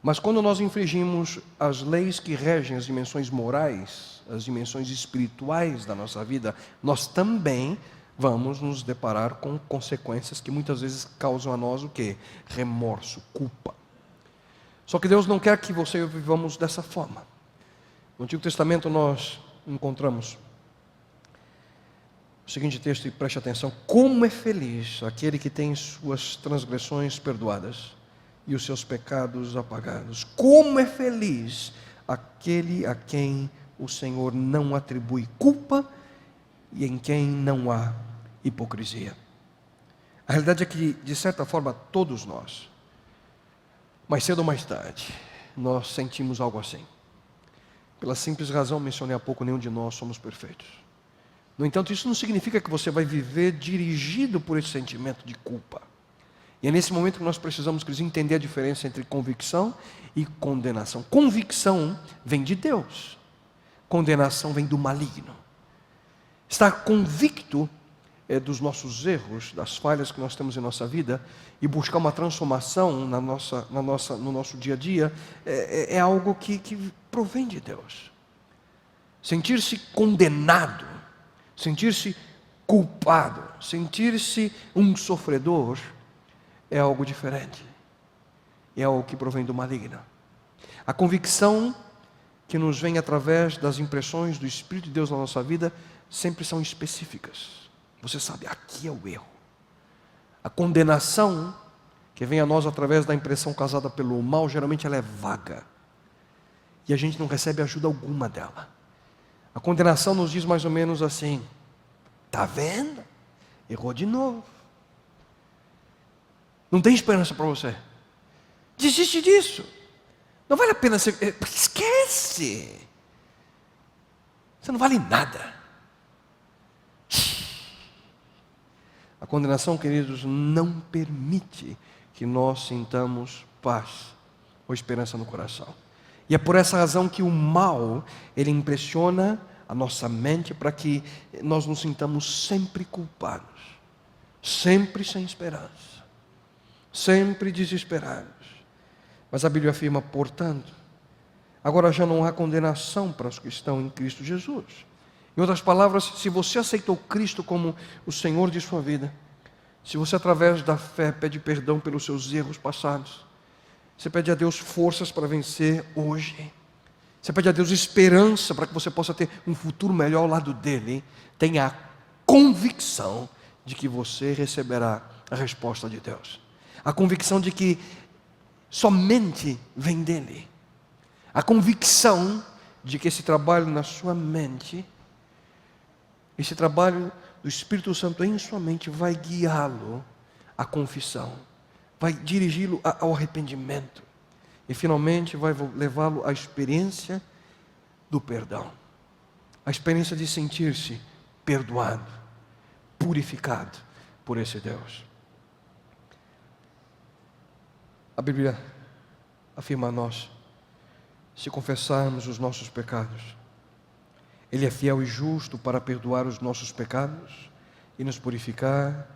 Speaker 1: Mas quando nós infringimos as leis que regem as dimensões morais, as dimensões espirituais da nossa vida, nós também vamos nos deparar com consequências que muitas vezes causam a nós o quê? Remorso, culpa. Só que Deus não quer que você e eu vivamos dessa forma. No Antigo Testamento nós encontramos o seguinte texto, e preste atenção: como é feliz aquele que tem suas transgressões perdoadas e os seus pecados apagados. Como é feliz aquele a quem o Senhor não atribui culpa e em quem não há hipocrisia. A realidade é que, de certa forma, todos nós, mais cedo ou mais tarde, nós sentimos algo assim. Pela simples razão, mencionei há pouco, nenhum de nós somos perfeitos. No entanto, isso não significa que você vai viver dirigido por esse sentimento de culpa. E é nesse momento que nós precisamos, queridos, entender a diferença entre convicção e condenação. Convicção vem de Deus. Condenação vem do maligno. Estar convicto dos nossos erros, das falhas que nós temos em nossa vida, e buscar uma transformação no nosso dia a dia, é algo que provém de Deus. Sentir-se condenado, sentir-se culpado, sentir-se um sofredor, é algo diferente. É algo que provém do maligno. A convicção que nos vem através das impressões do Espírito de Deus na nossa vida sempre são específicas. Você sabe, aqui é o erro. A condenação que vem a nós através da impressão causada pelo mal, geralmente ela é vaga. E a gente não recebe ajuda alguma dela. A condenação nos diz mais ou menos assim: está vendo? Errou de novo. Não tem esperança para você. Desiste disso. Não vale a pena ser... Esquece. Você não vale nada. A condenação, queridos, não permite que nós sintamos paz ou esperança no coração. E é por essa razão que o mal, ele impressiona a nossa mente para que nós nos sintamos sempre culpados, sempre sem esperança, sempre desesperados. Mas a Bíblia afirma, portanto, agora já não há condenação para os que estão em Cristo Jesus. Em outras palavras, se você aceitou Cristo como o Senhor de sua vida, se você através da fé pede perdão pelos seus erros passados, você pede a Deus forças para vencer hoje, você pede a Deus esperança para que você possa ter um futuro melhor ao lado dele, tenha a convicção de que você receberá a resposta de Deus, a convicção de que somente vem dele, a convicção de que esse trabalho na sua mente, esse trabalho do Espírito Santo em sua mente vai guiá-lo à confissão, vai dirigi-lo ao arrependimento e finalmente vai levá-lo à experiência do perdão, a experiência de sentir-se perdoado, purificado por esse Deus. A Bíblia afirma a nós, se confessarmos os nossos pecados, Ele é fiel e justo para perdoar os nossos pecados e nos purificar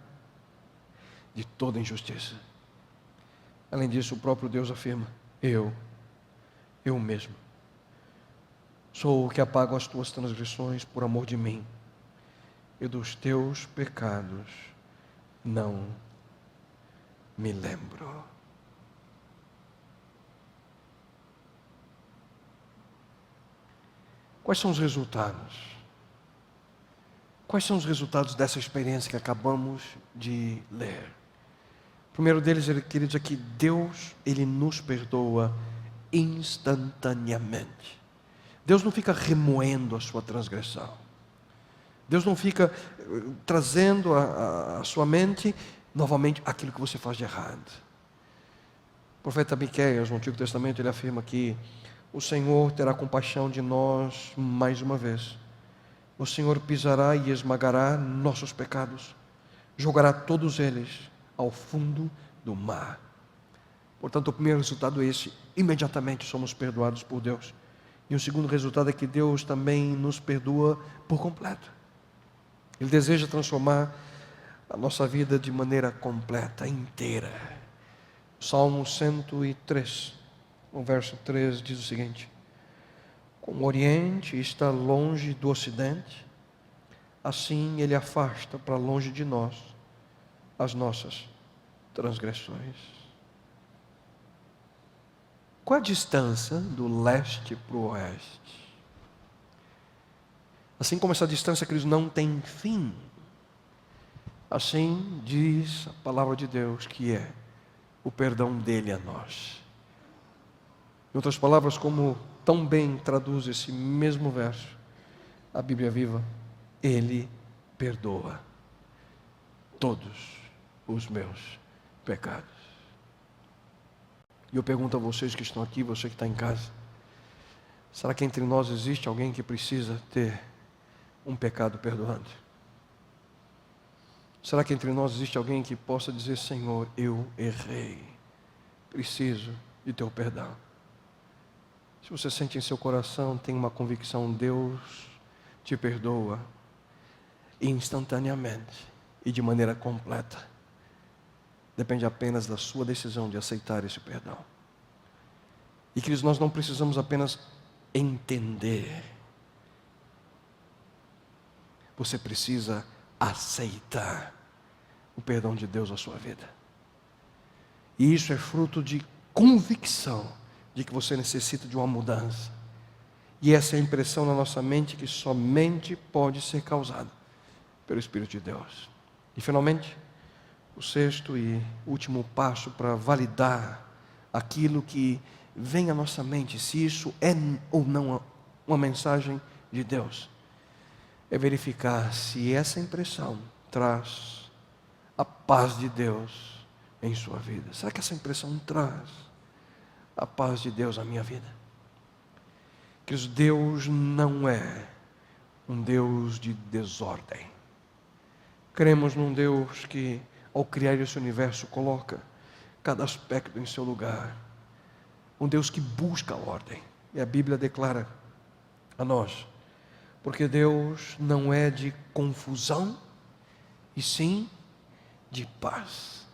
Speaker 1: de toda injustiça. Além disso, o próprio Deus afirma, eu mesmo, sou o que apago as tuas transgressões por amor de mim, e dos teus pecados não me lembro. Quais são os resultados? Quais são os resultados dessa experiência que acabamos de ler? O primeiro deles, queridos, é que Deus, Ele nos perdoa instantaneamente. Deus não fica remoendo a sua transgressão. Deus não fica trazendo à sua mente novamente aquilo que você faz de errado. O profeta Miqueias, no Antigo Testamento, ele afirma que o Senhor terá compaixão de nós mais uma vez. O Senhor pisará e esmagará nossos pecados, jogará todos eles ao fundo do mar. Portanto, o primeiro resultado é esse: imediatamente somos perdoados por Deus. E o segundo resultado é que Deus também nos perdoa por completo. Ele deseja transformar a nossa vida de maneira completa, inteira. Salmo 103. O verso 3 diz o seguinte: como o Oriente está longe do Ocidente, assim Ele afasta para longe de nós as nossas transgressões. Qual a distância do leste para o oeste? Assim como essa distância, queridos, não tem fim, assim diz a palavra de Deus que é o perdão dele a nós. Em outras palavras, como tão bem traduz esse mesmo verso, a Bíblia Viva, ele perdoa todos os meus pecados. E eu pergunto a vocês que estão aqui, você que está em casa, será que entre nós existe alguém que precisa ter um pecado perdoado? Será que entre nós existe alguém que possa dizer: Senhor, eu errei, preciso de teu perdão? Se você sente em seu coração, tem uma convicção, Deus te perdoa instantaneamente e de maneira completa. Depende apenas da sua decisão de aceitar esse perdão. E que nós não precisamos apenas entender. Você precisa aceitar o perdão de Deus na sua vida. E isso é fruto de convicção de que você necessita de uma mudança. E essa é a impressão na nossa mente que somente pode ser causada pelo Espírito de Deus. E finalmente, o sexto e último passo para validar aquilo que vem à nossa mente, se isso é ou não uma mensagem de Deus, é verificar se essa impressão traz a paz de Deus em sua vida. Será que essa impressão traz a paz de Deus à minha vida? Que Deus não é um Deus de desordem. Cremos num Deus que, ao criar esse universo, coloca cada aspecto em seu lugar. Um Deus que busca a ordem. E a Bíblia declara a nós, porque Deus não é de confusão, e sim de paz.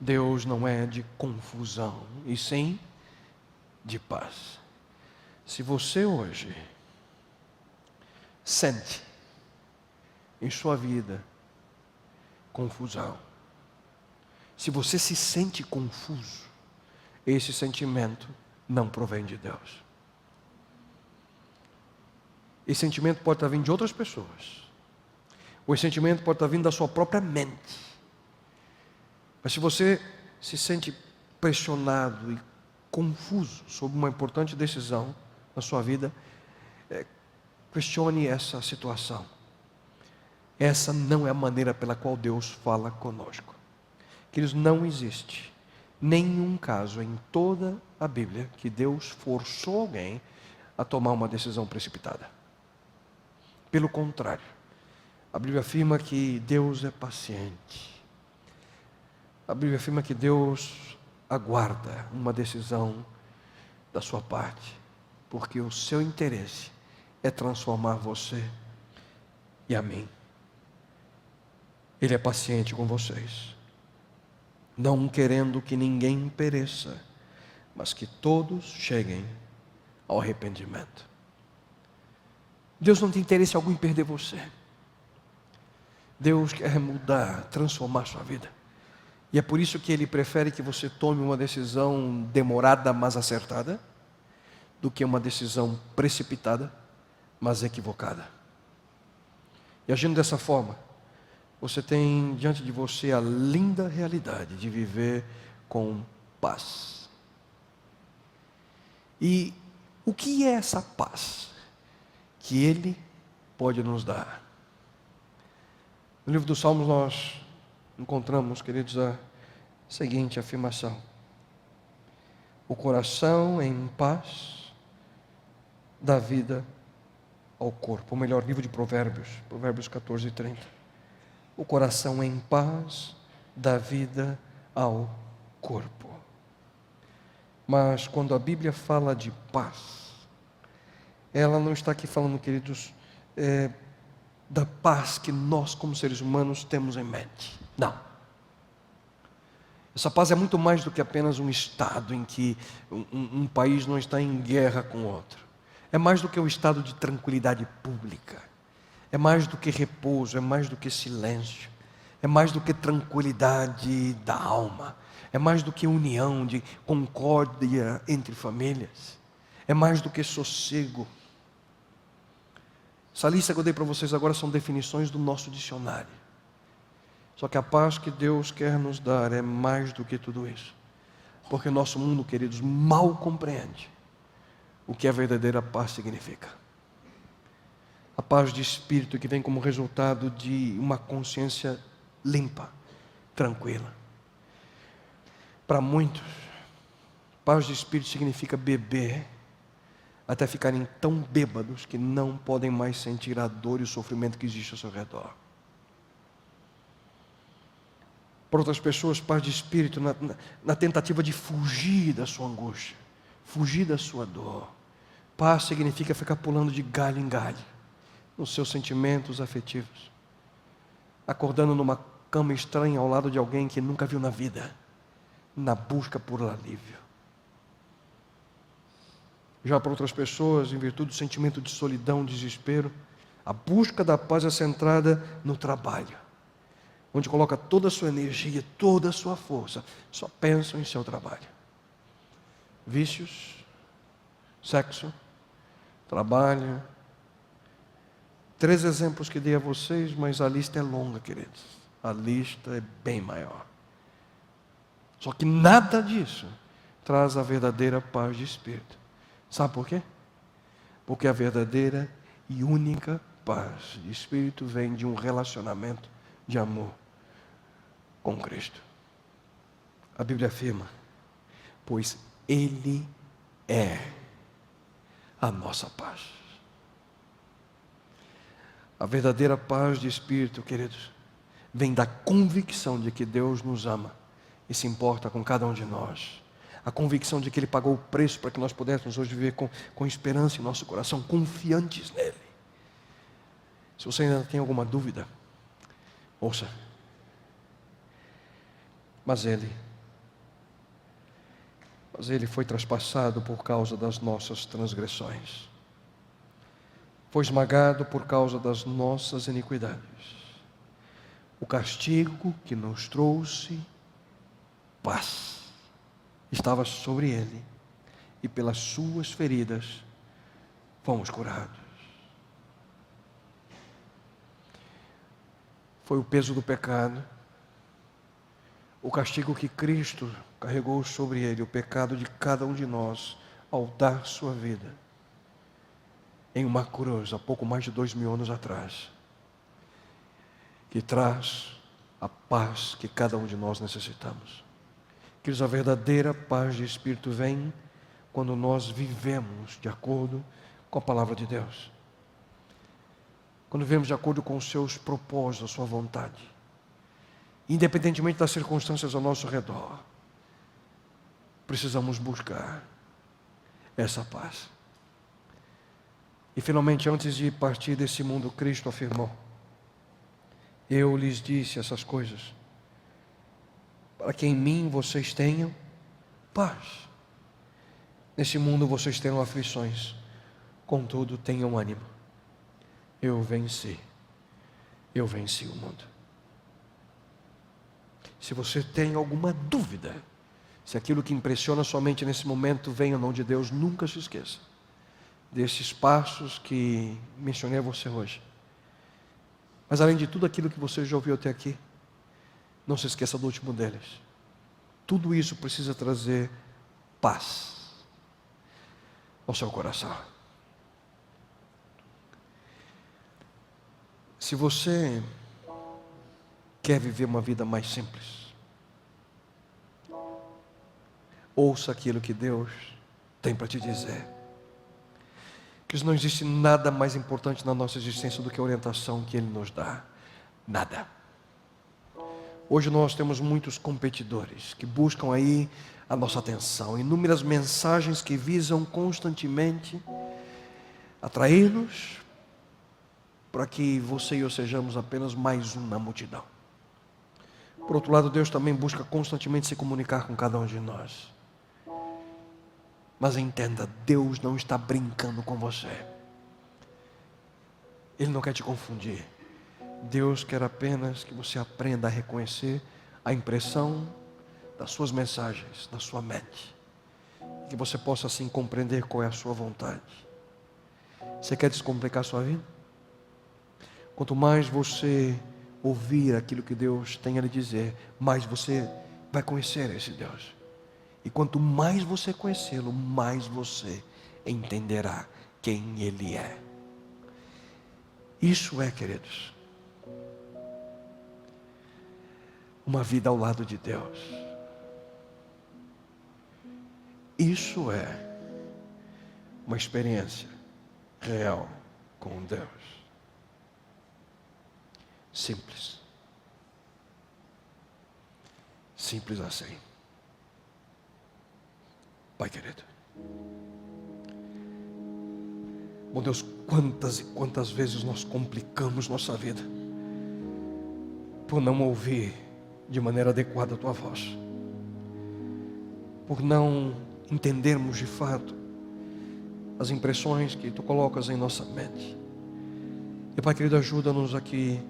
Speaker 1: Deus não é de confusão, e sim de paz. Se você hoje sente em sua vida confusão, se você se sente confuso, esse sentimento não provém de Deus. Esse sentimento pode estar vindo de outras pessoas, ou esse sentimento pode estar vindo da sua própria mente. Mas se você se sente pressionado e confuso sobre uma importante decisão na sua vida, questione essa situação. Essa não é a maneira pela qual Deus fala conosco. Queridos, não existe nenhum caso em toda a Bíblia que Deus forçou alguém a tomar uma decisão precipitada. Pelo contrário, a Bíblia afirma que Deus é paciente. A Bíblia afirma que Deus aguarda uma decisão da sua parte, porque o seu interesse é transformar você e a mim. Ele é paciente com vocês, não querendo que ninguém pereça, mas que todos cheguem ao arrependimento. Deus não tem interesse algum em perder você. Deus quer mudar, transformar sua vida. E é por isso que Ele prefere que você tome uma decisão demorada, mas acertada, do que uma decisão precipitada, mas equivocada. E agindo dessa forma, você tem diante de você a linda realidade de viver com paz. E o que é essa paz que Ele pode nos dar? No livro dos Salmos nós encontramos, queridos, a seguinte afirmação: o coração em paz dá vida ao corpo. Ou melhor, livro de Provérbios 14:30. O coração em paz dá vida ao corpo. Mas quando a Bíblia fala de paz, ela não está aqui falando, queridos, da paz que nós como seres humanos temos em mente. Não. Essa paz é muito mais do que apenas um estado em que um país não está em guerra com outro. É mais do que um estado de tranquilidade pública. É mais do que repouso, é mais do que silêncio. é mais do que tranquilidade da alma, é mais do que união, de concórdia entre famílias, é mais do que sossego. Essa lista que eu dei para vocês agora são definições do nosso dicionário. Só que a paz que Deus quer nos dar é mais do que tudo isso. Porque o nosso mundo, queridos, mal compreende o que a verdadeira paz significa. A paz de espírito que vem como resultado de uma consciência limpa, tranquila. Para muitos, paz de espírito significa beber até ficarem tão bêbados que não podem mais sentir a dor e o sofrimento que existe ao seu redor. Para outras pessoas, paz de espírito na tentativa de fugir da sua angústia, fugir da sua dor. Paz significa ficar pulando de galho em galho nos seus sentimentos afetivos, acordando numa cama estranha ao lado de alguém que nunca viu na vida, na busca por alívio. Já para outras pessoas, em virtude do sentimento de solidão, desespero, a busca da paz é centrada no trabalho, onde coloca toda a sua energia, toda a sua força, só pensam em seu trabalho. Vícios, sexo, trabalho. 3 exemplos que dei a vocês, mas a lista é longa, queridos. A lista é bem maior. Só que nada disso traz a verdadeira paz de espírito. Sabe por quê? Porque a verdadeira e única paz de espírito vem de um relacionamento de amor com Cristo. A Bíblia afirma: pois Ele é a nossa paz. A verdadeira paz de espírito, queridos, vem da convicção de que Deus nos ama e se importa com cada um de nós. A convicção de que Ele pagou o preço para que nós pudéssemos hoje viver com esperança em nosso coração, confiantes nele. Se você ainda tem alguma dúvida, ouça. Mas Ele foi traspassado por causa das nossas transgressões. Foi esmagado por causa das nossas iniquidades. O castigo que nos trouxe paz estava sobre Ele, e pelas suas feridas fomos curados. Foi o peso do pecado, o castigo que Cristo carregou sobre Ele, o pecado de cada um de nós, ao dar sua vida em uma cruz, há pouco mais de 2000 anos atrás, que traz a paz que cada um de nós necessitamos. Que a verdadeira paz de espírito vem quando nós vivemos de acordo com a palavra de Deus, quando vivemos de acordo com os seus propósitos, a sua vontade, independentemente das circunstâncias ao nosso redor. Precisamos buscar essa paz. E finalmente, antes de partir desse mundo, Cristo afirmou: eu lhes disse essas coisas para que em mim vocês tenham paz. Nesse mundo vocês terão aflições, contudo tenham ânimo. Eu venci o mundo. Se você tem alguma dúvida, se aquilo que impressiona sua mente nesse momento vem ou não de Deus, nunca se esqueça desses passos que mencionei a você hoje. Mas além de tudo aquilo que você já ouviu até aqui, não se esqueça do último deles. Tudo isso precisa trazer paz ao seu coração. Se você quer viver uma vida mais simples, ouça aquilo que Deus tem para te dizer. Que não existe nada mais importante na nossa existência do que a orientação que Ele nos dá. Nada. Hoje nós temos muitos competidores que buscam aí a nossa atenção, inúmeras mensagens que visam constantemente atrair-nos para que você e eu sejamos apenas mais um na multidão. Por outro lado, Deus também busca constantemente se comunicar com cada um de nós. Mas entenda, Deus não está brincando com você. Ele não quer te confundir. Deus quer apenas que você aprenda a reconhecer a impressão das suas mensagens, da sua mente. Que você possa assim compreender qual é a sua vontade. Você quer descomplicar a sua vida? Quanto mais você ouvir aquilo que Deus tem a lhe dizer, mais você vai conhecer esse Deus. E quanto mais você conhecê-lo, mais você entenderá quem Ele é. Isso é, queridos, uma vida ao lado de Deus. Isso é uma experiência real com Deus. Simples. Simples assim. Pai querido. Bom Deus, quantas e quantas vezes nós complicamos nossa vida por não ouvir de maneira adequada a Tua voz, por não entendermos de fato as impressões que Tu colocas em nossa mente. E Pai querido, ajuda-nos aqui,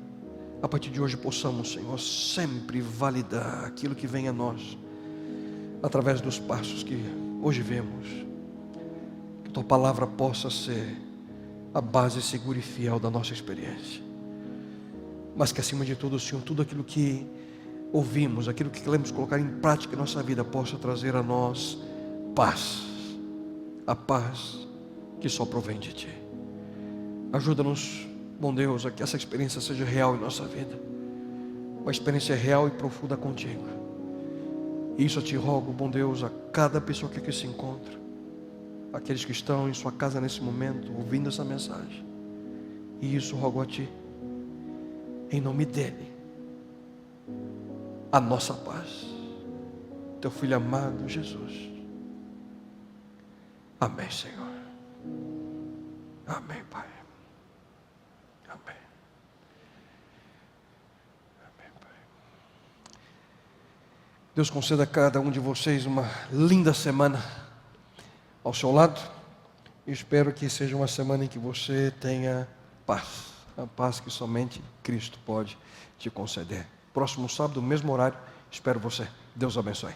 Speaker 1: a partir de hoje possamos, Senhor, sempre validar aquilo que vem a nós, através dos passos que hoje vemos. Que Tua palavra possa ser a base segura e fiel da nossa experiência. Mas que acima de tudo, Senhor, tudo aquilo que ouvimos, aquilo que queremos colocar em prática em nossa vida, possa trazer a nós paz. A paz que só provém de Ti. Ajuda-nos, bom Deus, a que essa experiência seja real em nossa vida. Uma experiência real e profunda contigo. E isso eu te rogo, bom Deus, a cada pessoa que aqui se encontra, aqueles que estão em sua casa nesse momento, ouvindo essa mensagem. E isso rogo a Ti, em nome dEle, a nossa paz. Teu Filho amado, Jesus. Amém, Senhor. Amém, Pai. Amém. Amém, Pai. Deus conceda a cada um de vocês uma linda semana ao seu lado. E espero que seja uma semana em que você tenha paz. A paz que somente Cristo pode te conceder. Próximo sábado, mesmo horário, espero você. Deus abençoe.